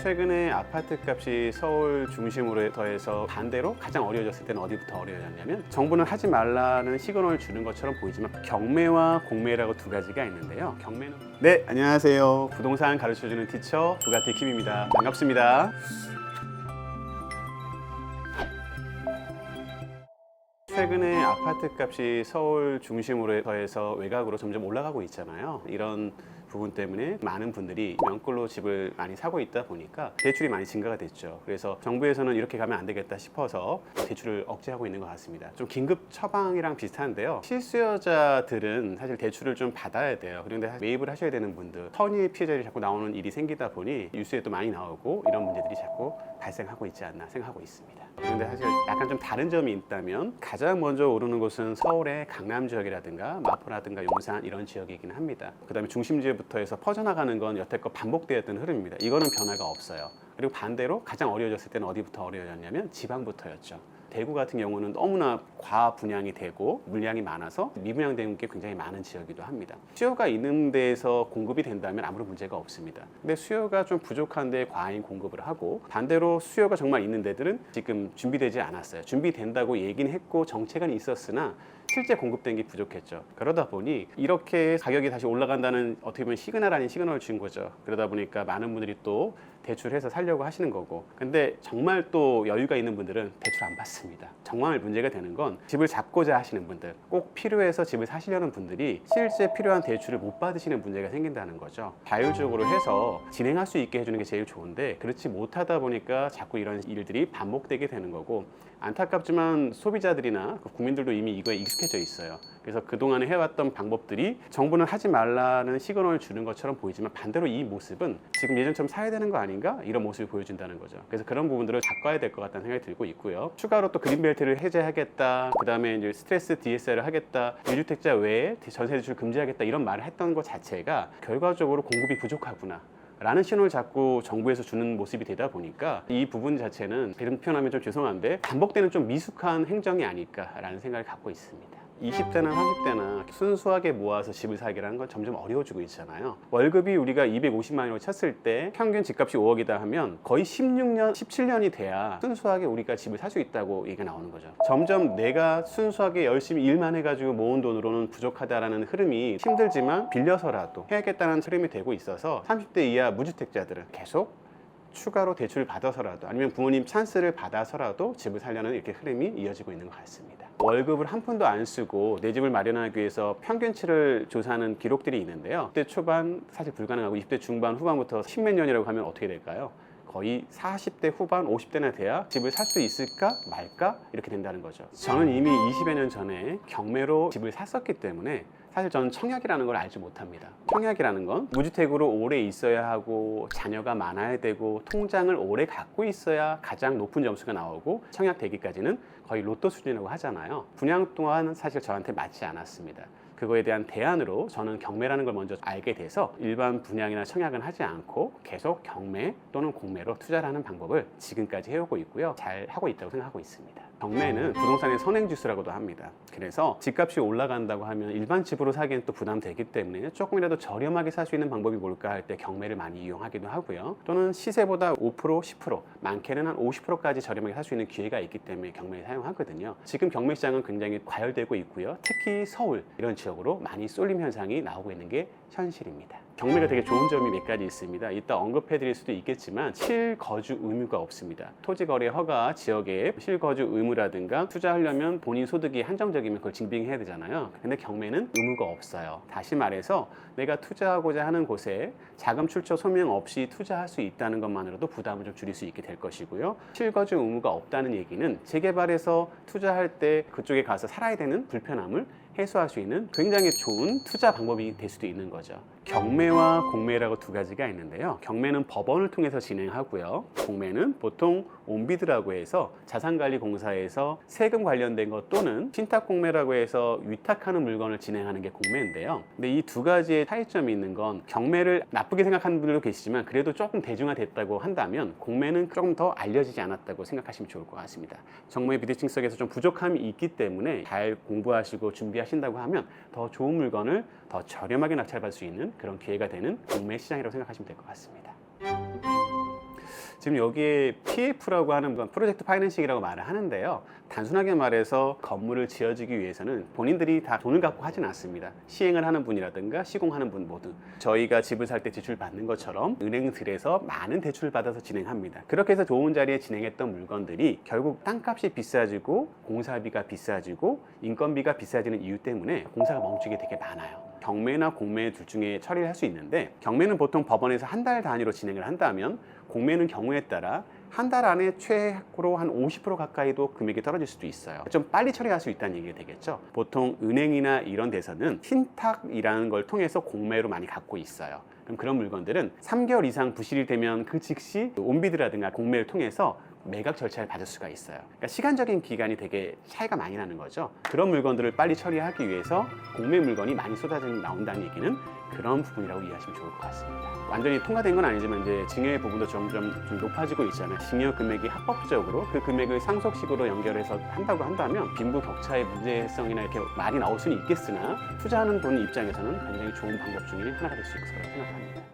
최근에 아파트 값이 서울 중심으로 더해서 반대로 가장 어려워졌을 때는 어디부터 어려워졌냐면, 정부는 하지 말라는 시그널을 주는 것처럼 보이지만 경매와 공매라고 두 가지가 있는데요. 경매는 안녕하세요. 부동산 가르쳐주는 티처 부가티 킴입니다. 반갑습니다. 최근에 아파트 값이 서울 중심으로 더해서 외곽으로 점점 올라가고 있잖아요. 이런 부분 때문에 많은 분들이 명골로 집을 많이 사고 있다 보니까 대출이 많이 증가가 됐죠. 그래서 정부에서는 이렇게 가면 안 되겠다 싶어서 대출을 억제하고 있는 것 같습니다. 좀 긴급 처방이랑 비슷한데요. 실수요자들은 사실 대출을 좀 받아야 돼요. 그런데 매입을 하셔야 되는 분들, 선의의 피해자들이 자꾸 나오는 일이 생기다 보니 뉴스에 또 많이 나오고 이런 문제들이 자꾸 발생하고 있지 않나 생각하고 있습니다. 그런데 사실 약간 좀 다른 점이 있다면, 가장 먼저 오르는 곳은 서울의 강남 지역이라든가 마포라든가 용산 이런 지역이긴 합니다. 그 다음에 중심지부터 해서 퍼져나가는 건 여태껏 반복되었던 흐름입니다. 이거는 변화가 없어요. 그리고 반대로 가장 어려워졌을 때는 어디부터 어려워졌냐면 지방부터였죠. 대구 같은 경우는 너무나 과분양이 되고 물량이 많아서 미분양된 게 굉장히 많은 지역이기도 합니다. 수요가 있는 데에서 공급이 된다면 아무런 문제가 없습니다. 근데 수요가 좀 부족한 데 과잉 공급을 하고, 반대로 수요가 정말 있는 데들은 지금 준비되지 않았어요. 준비된다고 얘기는 했고 정책은 있었으나 실제 공급된 게 부족했죠. 그러다 보니 이렇게 가격이 다시 올라간다는, 어떻게 보면 시그널 아닌 시그널을 준 거죠. 그러다 보니까 많은 분들이 또 대출해서 살려고 하시는 거고, 근데 정말 또 여유가 있는 분들은 대출 안 받습니다. 정말 문제가 되는 건, 집을 잡고자 하시는 분들, 꼭 필요해서 집을 사시려는 분들이 실제 필요한 대출을 못 받으시는 문제가 생긴다는 거죠. 자율적으로 해서 진행할 수 있게 해주는 게 제일 좋은데, 그렇지 못하다 보니까 자꾸 이런 일들이 반복되게 되는 거고, 안타깝지만 소비자들이나 국민들도 이미 이거에 익숙해져 있어요. 그래서 그동안에 해왔던 방법들이 정부는 하지 말라는 시그널을 주는 것처럼 보이지만, 반대로 이 모습은 지금 예전처럼 사야 되는 거 아닌가? 이런 모습을 보여준다는 거죠. 그래서 그런 부분들을 바꿔야 될 것 같다는 생각이 들고 있고요. 추가로 또 그린벨트를 해제하겠다, 그 다음에 이제 스트레스 DSR을 하겠다, 1주택자 외에 전세 대출 금지하겠다, 이런 말을 했던 것 자체가 결과적으로 공급이 부족하구나 라는 신호를 자꾸 정부에서 주는 모습이 되다 보니까, 이 부분 자체는 이런 표현하면 좀 죄송한데 반복되는 좀 미숙한 행정이 아닐까라는 생각을 갖고 있습니다. 20대나 30대나 순수하게 모아서 집을 사기라는 건 점점 어려워지고 있잖아요. 월급이 우리가 250만 원으로 쳤을 때 평균 집값이 5억이다 하면 거의 16년, 17년이 돼야 순수하게 우리가 집을 살 수 있다고 얘기가 나오는 거죠. 점점 내가 순수하게 열심히 일만 해가지고 모은 돈으로는 부족하다라는 흐름이 힘들지만 빌려서라도 해야겠다는 흐름이 되고 있어서 30대 이하 무주택자들은 계속 추가로 대출을 받아서라도, 아니면 부모님 찬스를 받아서라도 집을 살려는 이렇게 흐름이 이어지고 있는 것 같습니다. 월급을 한 푼도 안 쓰고 내 집을 마련하기 위해서 평균치를 조사하는 기록들이 있는데요. 10대 초반 사실 불가능하고 20대 중반 후반부터 10몇 년이라고 하면 어떻게 될까요? 거의 40대 후반, 50대나 돼야 집을 살 수 있을까 말까 이렇게 된다는 거죠. 저는 이미 20여 년 전에 경매로 집을 샀었기 때문에 사실 저는 청약이라는 걸 알지 못합니다. 청약이라는 건 무주택으로 오래 있어야 하고, 자녀가 많아야 되고, 통장을 오래 갖고 있어야 가장 높은 점수가 나오고, 청약 되기까지는 거의 로또 수준이라고 하잖아요. 분양 또한 사실 저한테 맞지 않았습니다. 그거에 대한 대안으로 저는 경매라는 걸 먼저 알게 돼서 일반 분양이나 청약은 하지 않고 계속 경매 또는 공매로 투자를 하는 방법을 지금까지 해오고 있고요. 잘 하고 있다고 생각하고 있습니다. 경매는 부동산의 선행지수라고도 합니다. 그래서 집값이 올라간다고 하면 일반 집으로 사기엔 또 부담되기 때문에 조금이라도 저렴하게 살 수 있는 방법이 뭘까 할 때 경매를 많이 이용하기도 하고요. 또는 시세보다 5%, 10%, 많게는 한 50%까지 저렴하게 살 수 있는 기회가 있기 때문에 경매를 사용하거든요. 지금 경매 시장은 굉장히 과열되고 있고요. 특히 서울 이런 지역으로 많이 쏠림 현상이 나오고 있는 게 현실입니다. 경매가 되게 좋은 점이 몇 가지 있습니다. 이따 언급해 드릴 수도 있겠지만 실거주 의무가 없습니다. 토지거래 허가 지역에 실거주 의무라든가, 투자하려면 본인 소득이 한정적이면 그걸 증빙해야 되잖아요. 근데 경매는 의무가 없어요. 다시 말해서 내가 투자하고자 하는 곳에 자금 출처 소명 없이 투자할 수 있다는 것만으로도 부담을 좀 줄일 수 있게 될 것이고요. 실거주 의무가 없다는 얘기는 재개발에서 투자할 때 그쪽에 가서 살아야 되는 불편함을 해소할 수 있는 굉장히 좋은 투자 방법이 될 수도 있는 거죠. 경매와 공매라고 두 가지가 있는데요. 경매는 법원을 통해서 진행하고요. 공매는 보통 온비드라고 해서 자산관리공사에서 세금 관련된 것, 또는 신탁공매라고 해서 위탁하는 물건을 진행하는 게 공매인데요. 근데 이 두 가지의 차이점이 있는 건, 경매를 나쁘게 생각하는 분들도 계시지만 그래도 조금 대중화됐다고 한다면 공매는 조금 더 알려지지 않았다고 생각하시면 좋을 것 같습니다. 정보의 비대칭성에서 좀 부족함이 있기 때문에 잘 공부하시고 준비하신다고 하면 더 좋은 물건을 더 저렴하게 낙찰받을 수 있는 그런 기회가 되는 공매 시장이라고 생각하시면 될 것 같습니다. 지금 여기에 PF라고 하는 건 프로젝트 파이낸싱이라고 말을 하는데요. 단순하게 말해서 건물을 지어주기 위해서는 본인들이 다 돈을 갖고 하진 않습니다. 시행을 하는 분이라든가 시공하는 분 모두 저희가 집을 살 때 대출 받는 것처럼 은행들에서 많은 대출을 받아서 진행합니다. 그렇게 해서 좋은 자리에 진행했던 물건들이 결국 땅값이 비싸지고 공사비가 비싸지고 인건비가 비싸지는 이유 때문에 공사가 멈추게 되게 많아요. 경매나 공매 둘 중에 처리를 할 수 있는데 경매는 보통 법원에서 한 달 단위로 진행을 한다면 공매는 경우에 따라 한 달 안에 최고로 한 50% 가까이도 금액이 떨어질 수도 있어요. 좀 빨리 처리할 수 있다는 얘기가 되겠죠. 보통 은행이나 이런 데서는 신탁이라는 걸 통해서 공매로 많이 갖고 있어요. 그럼 그런 물건들은 3개월 이상 부실이 되면 그 즉시 온비드라든가 공매를 통해서 매각 절차를 받을 수가 있어요. 그러니까 시간적인 기간이 되게 차이가 많이 나는 거죠. 그런 물건들을 빨리 처리하기 위해서 공매 물건이 많이 쏟아져 나온다는 얘기는 그런 부분이라고 이해하시면 좋을 것 같습니다. 완전히 통과된 건 아니지만 이제 증여의 부분도 점점 좀 높아지고 있잖아요. 증여 금액이 합법적으로 그 금액을 상속식으로 연결해서 한다고 한다면 빈부격차의 문제성이나 이렇게 말이 나올 수는 있겠으나 투자하는 분 입장에서는 굉장히 좋은 방법 중에 하나가 될 수 있을 거라고 생각합니다.